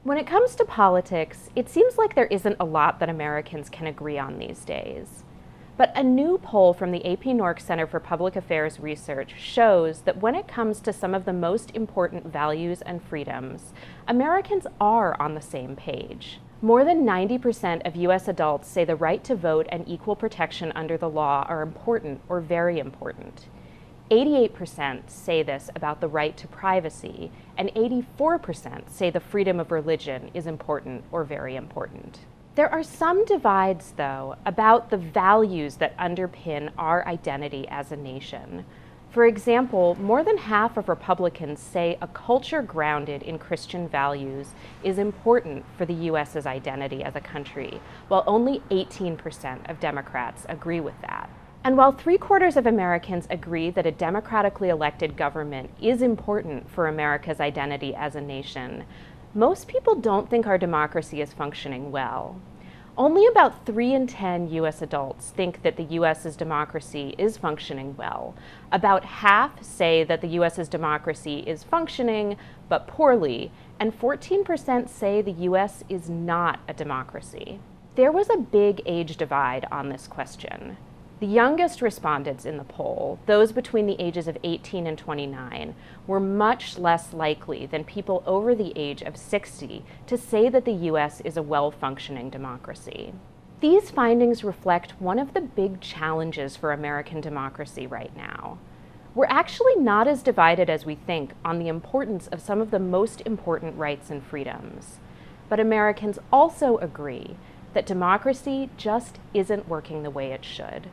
When it comes to politics, it seems like there isn't a lot that Americans can agree on these days. But a new poll from the AP-NORC Center for Public Affairs Research shows that when it comes to some of the most important values and freedoms, Americans are on the same page. More than 90% of U.S. adults say the right to vote and equal protection under the law are important or very important. 88% say this about the right to privacy, and 84% say the freedom of religion is important or very important. There are some divides, though, about the values that underpin our identity as a nation. For example, more than half of Republicans say a culture grounded in Christian values is important for the U.S.'s identity as a country, while only 18% of Democrats agree with that. And while 3/4 of Americans agree that a democratically elected government is important for America's identity as a nation, most people don't think our democracy is functioning well. Only about 3 in 10 U.S. adults think that the U.S.'s democracy is functioning well. About half say that the U.S.'s democracy is functioning, but poorly, and 14% say the U.S. is not a democracy. There was a big age divide on this question. The youngest respondents in the poll, those between the ages of 18 and 29, were much less likely than people over the age of 60 to say that the U.S. is a well-functioning democracy. These findings reflect one of the big challenges for American democracy right now. We're actually not as divided as we think on the importance of some of the most important rights and freedoms. But Americans also agree that democracy just isn't working the way it should.